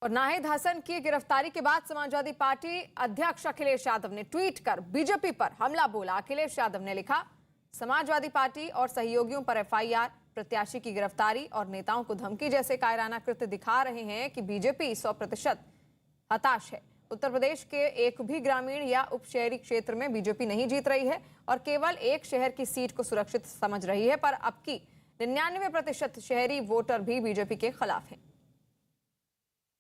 और नाहिद हसन की गिरफ्तारी के बाद समाजवादी पार्टी अध्यक्ष अखिलेश यादव ने ट्वीट कर बीजेपी पर हमला बोला। अखिलेश यादव ने लिखा, समाजवादी पार्टी और सहयोगियों पर एफआईआर, प्रत्याशी की गिरफ्तारी और नेताओं को धमकी जैसे कायराना कृत्य दिखा रहे हैं कि बीजेपी 100% हताश है। उत्तर प्रदेश के एक भी ग्रामीण या उप शहरी क्षेत्र में बीजेपी नहीं जीत रही है और केवल एक शहर की सीट को सुरक्षित समझ रही है, पर अब की 99% शहरी वोटर भी बीजेपी के खिलाफ हैं।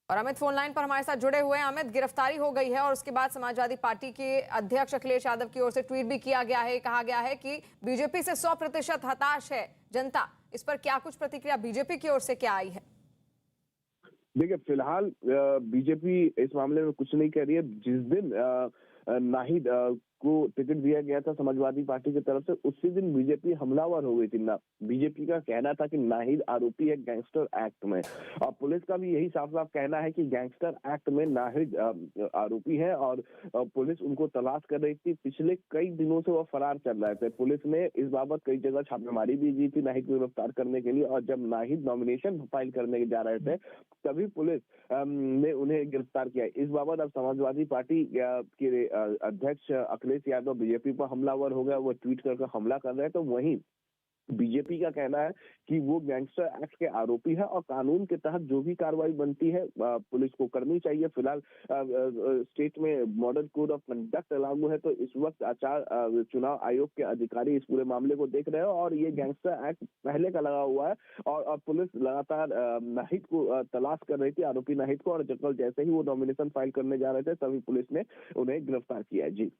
और अमित फोन लाइन पर हमारे साथ जुड़े हुए हैं। अमित, गिरफ्तारी हो गई है और उसके बाद समाजवादी पार्टी के अध्यक्ष अखिलेश यादव की ओर से ट्वीट भी किया गया है। कहा गया है कि बीजेपी से 100% हताश है जनता। इस पर क्या कुछ प्रतिक्रिया बीजेपी की ओर से क्या आई है? देखिए, फिलहाल बीजेपी इस मामले में कुछ नहीं कह रही है। जिस दिन नाहिद को टिकट दिया गया था समाजवादी पार्टी की तरफ से, उसी दिन बीजेपी हमलावर हो गई थी ना। बीजेपी का कहना था कि नाहिद आरोपी है गैंगस्टर एक्ट में, और पुलिस का भी यही साफ साफ कहना है कि गैंगस्टर एक्ट में नाहिद आरोपी है और पुलिस उनको तलाश कर रही थी। पिछले कई दिनों से वो फरार चल रहे थे। पुलिस ने इस बाबत कई जगह छापेमारी भी की थी नाहिद को गिरफ्तार करने के लिए, और जब नाहिद नॉमिनेशन फाइल करने जा रहे थे तभी पुलिस ने उन्हें गिरफ्तार किया। इस बाबत अब समाजवादी पार्टी के अध्यक्ष अखिलेश यादव बीजेपी पर हमलावर हो गया, वो ट्वीट करके हमला कर रहे हैं। तो वहीं बीजेपी का कहना है कि वो गैंगस्टर एक्ट के आरोपी है और कानून के तहत जो भी कार्रवाई बनती है पुलिस को करनी चाहिए। फिलहाल स्टेट में मॉडल कोड ऑफ कंडक्ट लागू है, तो इस वक्त चुनाव आयोग के अधिकारी इस पूरे मामले को देख रहे हैं और ये गैंगस्टर एक्ट पहले का लगा हुआ है और पुलिस लगातार नाहिद को तलाश कर रही थी, आरोपी नाहिद को, और जैसे ही वो नॉमिनेशन फाइल करने जा रहे थे तभी पुलिस ने उन्हें गिरफ्तार किया है।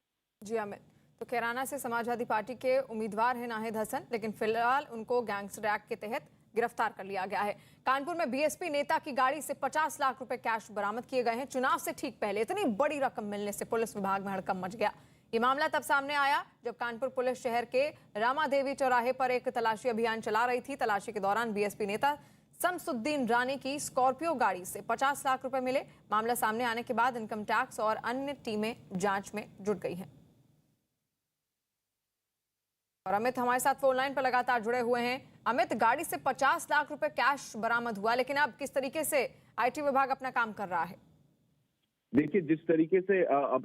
जी अमित, तो कैराना से समाजवादी पार्टी के उम्मीदवार हैं नाहिद हसन, लेकिन फिलहाल उनको गैंगस्टर एक्ट के तहत गिरफ्तार कर लिया गया है। कानपुर में बीएसपी नेता की गाड़ी से 50 लाख रुपए कैश बरामद किए गए हैं। चुनाव से ठीक पहले इतनी बड़ी रकम मिलने से पुलिस विभाग में हड़कंप मच गया। ये मामला तब सामने आया जब कानपुर पुलिस शहर के रामादेवी चौराहे पर एक तलाशी अभियान चला रही थी। तलाशी के दौरान बीएसपी नेता शमसुद्दीन रानी की स्कॉर्पियो गाड़ी से 50 लाख रुपए मिले। मामला सामने आने के बाद इनकम टैक्स और अन्य टीमें जांच में जुट गई हैं। और अमित हमारे साथ फोन लाइन पर लगातार जुड़े हुए हैं। अमित, गाड़ी से 50 लाख रुपए कैश बरामद हुआ, लेकिन अब किस तरीके से आईटी विभाग अपना काम कर रहा है? देखिए, जिस तरीके से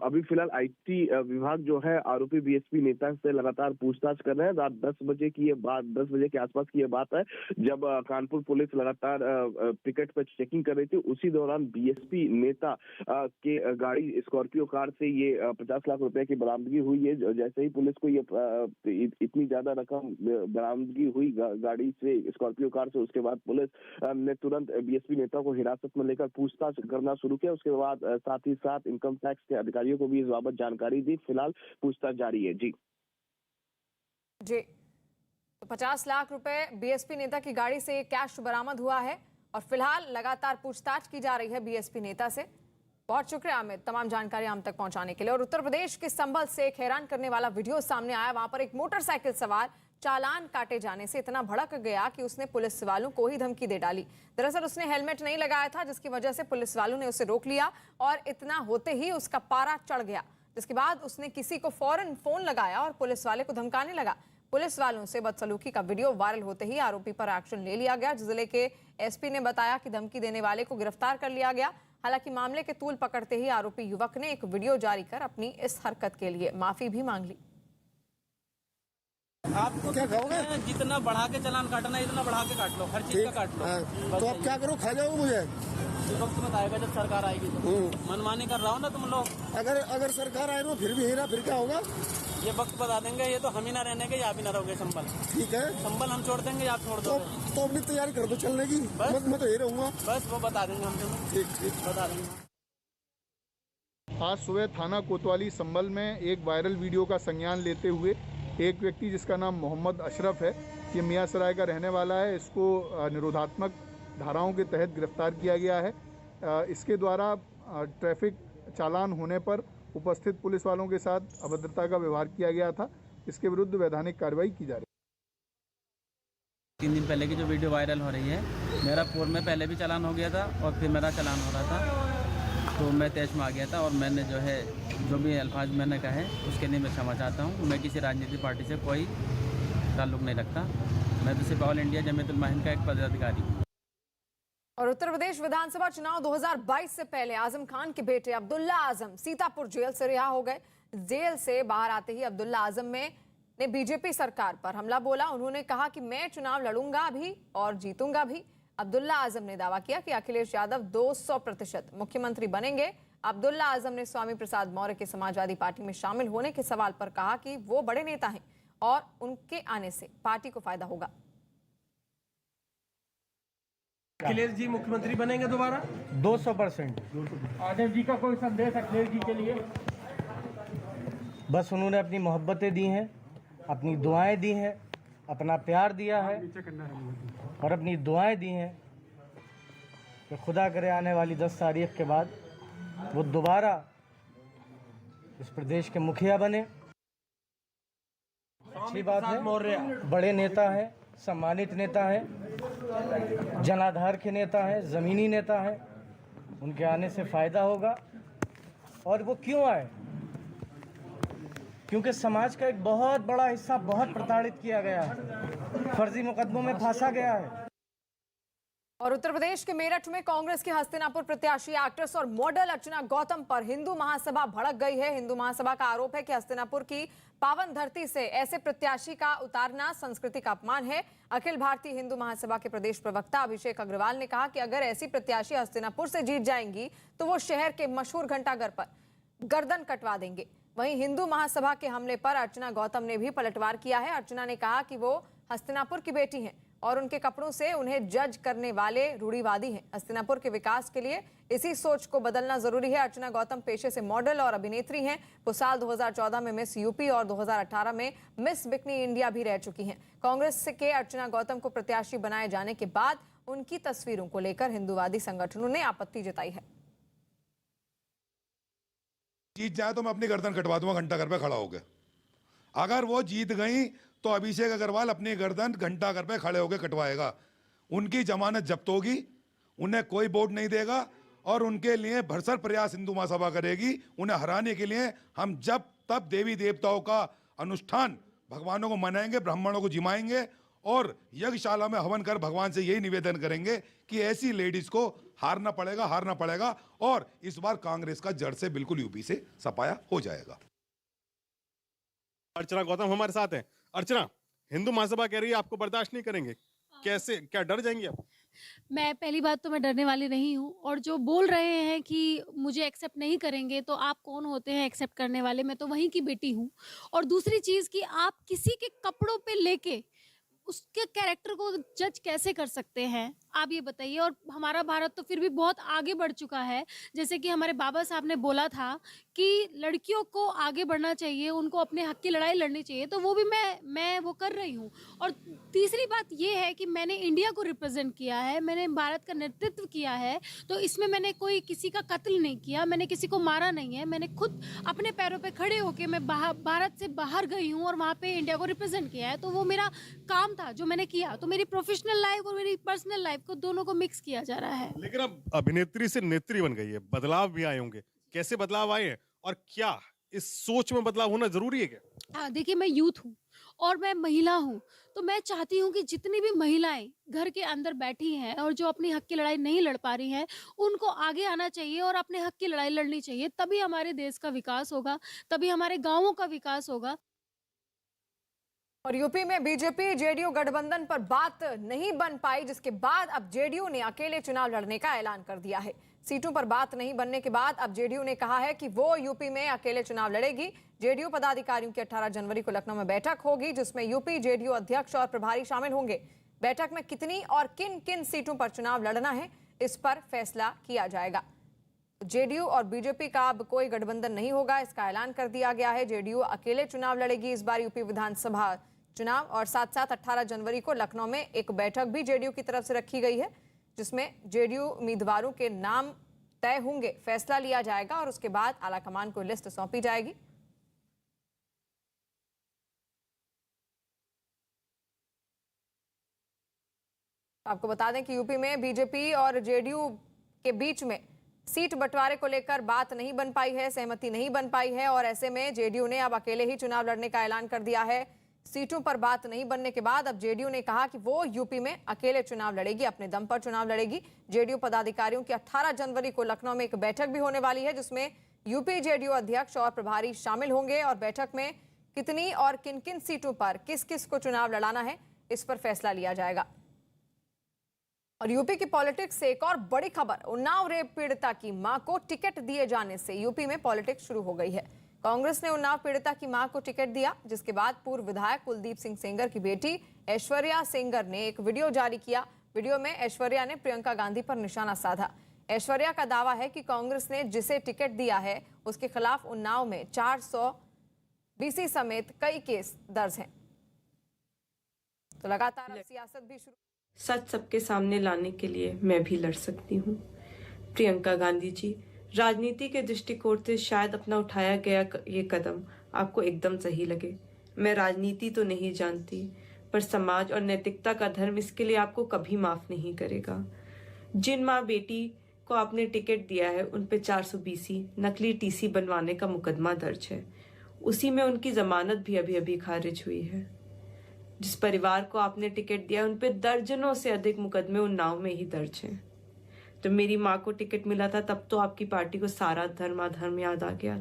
अभी फिलहाल आईटी विभाग जो है आरोपी बीएसपी नेता से लगातार पूछताछ कर रहे हैं। रात 10 बजे की ये बात, 10 बजे के आसपास की ये बात है जब कानपुर पुलिस लगातार टिकट पर चेकिंग कर रही थी। उसी दौरान बीएसपी नेता के गाड़ी स्कॉर्पियो कार से ये 50 लाख रुपए की बरामदगी हुई है। जैसे ही पुलिस को ये इतनी ज्यादा रकम बरामदगी हुई गाड़ी से, स्कॉर्पियो कार से, उसके बाद पुलिस ने तुरंत बीएसपी नेता को हिरासत में लेकर पूछताछ करना शुरू किया। उसके बाद साथ ही साथ इनकम टैक्स के अधिकारियों को भी इस बाबत जानकारी दी। फिलहाल पूछताछ जारी है। जी तो 50 लाख रुपए बीएसपी नेता की गाड़ी से कैश बरामद हुआ है और फिलहाल लगातार पूछताछ की जा रही है बीएसपी नेता से। बहुत शुक्रिया अमित तमाम जानकारी हम तक पहुंचाने के लिए। और उत्तर प्रदेश के संभल से एक हैरान करने वाला वीडियो सामने आया। वहां पर एक मोटरसाइकिल सवार चालान काटे जाने से इतना भड़क गया कि उसने पुलिस वालों को ही धमकी दे डाली। दरअसल उसने हेलमेट नहीं लगाया था, जिसकी वजह से पुलिस वालों ने उसे रोक लिया और इतना होते ही उसका पारा चढ़ गया, जिसके बाद उसने किसी को फौरन फोन लगाया और पुलिस वाले को धमकाने लगा। पुलिस वालों से बदसलूकी का वीडियो वायरल होते ही आरोपी पर एक्शन ले लिया गया। जिले के एसपी ने बताया कि धमकी देने वाले को गिरफ्तार कर लिया गया। हालांकि मामले के तूल पकड़ते ही आरोपी युवक ने एक वीडियो जारी कर अपनी इस हरकत के लिए माफी भी मांग ली। आपको क्या कहोगे? जितना बढ़ा के चालान काटना है इतना बढ़ा के काट लो, हर चीज का काट लो। तो अब क्या करो, खा जाओ मुझे? वक्त बताएगा जब सरकार आएगी तो। मनमानी कर रहा हूँ ना तुम लोग। अगर सरकार आए तो फिर भी है ना, फिर क्या होगा? ये वक्त बता देंगे। ये तो हम ही ना रहने के, आप ही ना रहोगे संभल। ठीक है, संभल हम छोड़ देंगे, आप छोड़ दो। तो अपनी तैयारी कर दो चलने की। बस मैं तो यही रहूंगा। बस वो बता देंगे हम। ठीक बता देंगे। आज सुबह थाना कोतवाली संभल में एक वायरल वीडियो का संज्ञान लेते हुए एक व्यक्ति जिसका नाम मोहम्मद अशरफ है, ये मियाँ सराय का रहने वाला है, इसको निरोधात्मक धाराओं के तहत गिरफ्तार किया गया है। इसके द्वारा ट्रैफिक चालान होने पर उपस्थित पुलिस वालों के साथ अभद्रता का व्यवहार किया गया था। इसके विरुद्ध वैधानिक कार्रवाई की जा रही है। 3 दिन पहले की जो वीडियो वायरल हो रही है, मेरा पूर्व में पहले भी चालान हो गया था और फिर मेरा चालान हो रहा था, तो मैं तैश में आ गया था और मैंने जो है जो भी अल्फाज मैंने कहे उसके लिए मैं क्षमा चाहता हूँ। मैं किसी राजनीतिक पार्टी से कोई ताल्लुक़ नहीं रखता। मैं तो सिर्फ ऑल इंडिया जमीयत उल उलमा हिंद का एक पदाधिकारी हूँ। और उत्तर प्रदेश विधानसभा चुनाव 2022 से पहले आजम खान के बेटे अब्दुल्ला आजम सीतापुर जेल से रिहा हो गए। जेल से बाहर आते ही अब्दुल्ला आजम ने बीजेपी सरकार पर हमला बोला। उन्होंने कहा कि मैं चुनाव लड़ूंगा भी और जीतूंगा भी। अब्दुल्ला आजम ने दावा किया कि अखिलेश यादव 200% मुख्यमंत्री बनेंगे। अब्दुल्ला आजम ने स्वामी प्रसाद मौर्य के समाजवादी पार्टी में शामिल होने के सवाल पर कहा कि वो बड़े नेता हैं और उनके आने से पार्टी को फायदा होगा। अखिलेश जी मुख्यमंत्री बनेंगे दोबारा 200%। आदेव जी का कोई संदेश अखिलेश जी के लिए? बस उन्होंने अपनी मोहब्बतें दी हैं, अपनी दुआएं दी हैं, अपना प्यार दिया है और अपनी दुआएं दी हैं कि खुदा करे आने वाली 10 तारीख के बाद वो दोबारा इस प्रदेश के मुखिया बने। अच्छी बात है, बड़े नेता हैं, सम्मानित नेता हैं, जनाधार के नेता हैं, ज़मीनी नेता हैं, उनके आने से फ़ायदा होगा। और वो क्यों आए? क्योंकि समाज का एक बहुत बड़ा हिस्सा बहुत प्रताड़ित किया गया है, फर्जी मुकदमों में फंसा गया है। और उत्तर प्रदेश के मेरठ में कांग्रेस के हस्तिनापुर प्रत्याशी एक्ट्रेस और मॉडल अर्चना गौतम पर हिंदू महासभा भड़क गई है। हिंदू महासभा का आरोप है कि हस्तिनापुर की पावन धरती से ऐसे प्रत्याशी का उतारना संस्कृति का अपमान है। अखिल भारतीय हिंदू महासभा के प्रदेश प्रवक्ता अभिषेक अग्रवाल ने कहा कि अगर ऐसी प्रत्याशी हस्तिनापुर से जीत जाएंगी तो वो शहर के मशहूर घंटाघर पर गर्दन कटवा देंगे। वहीं हिंदू महासभा के हमले पर अर्चना गौतम ने भी पलटवार किया है। अर्चना ने कहा कि वो हस्तिनापुर की बेटी हैं और उनके कपड़ों से उन्हें जज करने वाले रूढ़िवादी हैं। हस्तिनापुर के विकास के लिए इसी सोच को बदलना जरूरी है। अर्चना गौतम पेशे से मॉडल और अभिनेत्री हैं। वो साल 2014 में मिस यूपी और 2018 में मिस बिकनी इंडिया भी रह चुकी हैं। कांग्रेस के अर्चना गौतम को प्रत्याशी बनाए जाने के बाद उनकी तस्वीरों को लेकर हिंदूवादी संगठनों ने आपत्ति जताई है। जीत जाए तो मैं अपनी गर्दन कटवा दूंगा घंटाघर पे खड़ा होकर। अगर वो जीत गई तो अभिषेक अग्रवाल अपनी गर्दन घंटाघर पे खड़े होकर कटवाएगा। उनकी जमानत जब्त होगी, उन्हें कोई वोट नहीं देगा और उनके लिए भरसक प्रयास हिंदू महासभा करेगी। उन्हें हराने के लिए हम जब तब देवी देवताओं का अनुष्ठान, भगवानों को मनाएंगे, ब्राह्मणों को जिमाएंगे और यज्ञशाला में हवन कर भगवान से यही निवेदन करेंगे कि ऐसी लेडीज को हारना पड़ेगा और इस बार कांग्रेस का जड़ से बिल्कुल यूपी से सफाया हो जाएगा। अर्चना गौतम हमारे साथ हैं। अर्चना, हिंदू महासभा कह रही है आपको बर्दाश्त नहीं करेंगे, कैसे, क्या डर जाएंगे आप? मैं पहली बात तो मैं डरने वाली नहीं हूँ और जो बोल रहे हैं कि मुझे एक्सेप्ट नहीं करेंगे तो आप कौन होते हैं एक्सेप्ट करने वाले? मैं तो वहीं की बेटी हूँ। और दूसरी चीज़ कि आप किसी के कपड़ों पे लेके उसके कैरेक्टर को जज कैसे कर सकते हैं, आप ये बताइए। और हमारा भारत तो फिर भी बहुत आगे बढ़ चुका है। जैसे कि हमारे बाबा साहब ने बोला था कि लड़कियों को आगे बढ़ना चाहिए, उनको अपने हक की लड़ाई लड़नी चाहिए, तो वो भी मैं वो कर रही हूँ। और तीसरी बात ये है कि मैंने इंडिया को रिप्रेजेंट किया है, मैंने भारत का नेतृत्व किया है, तो इसमें मैंने कोई किसी का कत्ल नहीं किया, मैंने किसी को मारा नहीं है। मैंने खुद अपने पैरों पर खड़े होकर मैं भारत से बाहर गई हूँ और वहाँ पर इंडिया को रिप्रेजेंट किया है। तो वो मेरा काम था जो मैंने किया। तो मेरी प्रोफेशनल लाइफ और मेरी पर्सनल लाइफ को दोनों को मिक्स किया जा रहा है। लेकिन अब अभिनेत्री से नेत्री बन गई है, बदलाव भी आए होंगे, कैसे बदलाव आए हैं और क्या इस सोच में बदलाव होना जरूरी है क्या? हाँ, देखिए, मैं यूथ हूँ और मैं महिला हूँ, तो मैं चाहती हूँ कि जितनी भी महिलाएं घर के अंदर बैठी हैं और जो अपनी हक की लड़ाई नहीं लड़ पा रही हैं, उनको आगे आना चाहिए और अपने हक की लड़ाई लड़नी चाहिए। तभी हमारे देश का विकास होगा, तभी हमारे गाँवों का विकास होगा। और यूपी में बीजेपी जेडीयू गठबंधन पर बात नहीं बन पाई, जिसके बाद अब जेडीयू ने अकेले चुनाव लड़ने का ऐलान कर दिया है। सीटों पर बात नहीं बनने के बाद अब जेडीयू ने कहा है कि वो यूपी में अकेले चुनाव लड़ेगी। जेडीयू पदाधिकारियों की 18 जनवरी को लखनऊ में बैठक होगी, जिसमें यूपी जेडीयू अध्यक्ष और प्रभारी शामिल होंगे। बैठक में कितनी और किन किन सीटों पर चुनाव लड़ना है, इस पर फैसला किया जाएगा। जेडीयू और बीजेपी का अब कोई गठबंधन नहीं होगा, इसका ऐलान कर दिया गया है। जेडीयू अकेले चुनाव लड़ेगी इस बार यूपी विधानसभा चुनाव। और साथ साथ 18 जनवरी को लखनऊ में एक बैठक भी जेडीयू की तरफ से रखी गई है, जिसमें जेडीयू उम्मीदवारों के नाम तय होंगे, फैसला लिया जाएगा और उसके बाद आलाकमान को लिस्ट सौंपी जाएगी। आपको बता दें कि यूपी में बीजेपी और जेडीयू के बीच में सीट बंटवारे को लेकर बात नहीं बन पाई है, सहमति नहीं बन पाई है और ऐसे में जेडीयू ने अब अकेले ही चुनाव लड़ने का ऐलान कर दिया है। सीटों पर बात नहीं बनने के बाद अब जेडीयू ने कहा कि वो यूपी में अकेले चुनाव लड़ेगी, अपने दम पर चुनाव लड़ेगी। जेडीयू पदाधिकारियों की 18 जनवरी को लखनऊ में एक बैठक भी होने वाली है, जिसमें यूपी जेडीयू अध्यक्ष और प्रभारी शामिल होंगे और बैठक में कितनी और किन किन सीटों पर किस किस को चुनाव लड़ाना है, इस पर फैसला लिया जाएगा। और यूपी की पॉलिटिक्स से एक और बड़ी खबर, उन्नाव रेप पीड़िता की मां को टिकट दिए जाने से यूपी में पॉलिटिक्स शुरू हो गई है। कांग्रेस ने उन्नाव पीड़िता की मां को टिकट दिया, जिसके बाद पूर्व विधायक कुलदीप सिंह सेंगर की बेटी ऐश्वर्या सेंगर ने एक वीडियो जारी किया। वीडियो में ऐश्वर्या ने प्रियंका गांधी पर निशाना साधा। ऐश्वर्या का दावा है कि कांग्रेस ने जिसे टिकट दिया है उसके खिलाफ उन्नाव में 400 बीसी समेत कई केस दर्ज हैं। तो लगातार अब सियासत भी शुरू। सच सबके सामने लाने के लिए मैं भी लड़ सकती हूँ। प्रियंका गांधी जी, राजनीति के दृष्टिकोण से शायद अपना उठाया गया ये कदम आपको एकदम सही लगे। मैं राजनीति तो नहीं जानती, पर समाज और नैतिकता का धर्म इसके लिए आपको कभी माफ नहीं करेगा। जिन माँ बेटी को आपने टिकट दिया है उन पे 400 बीसी नकली टीसी बनवाने का मुकदमा दर्ज है। उसी में उनकी जमानत भी अभी अभी खारिज हुई है। जिस परिवार को आपने टिकट दिया उन पे दर्जनों से अधिक मुकदमे उन्नाव में ही दर्ज हैं। जब मेरी माँ को टिकट मिला था तब तो आपकी पार्टी को सारा धर्म अधर्म याद आ गया।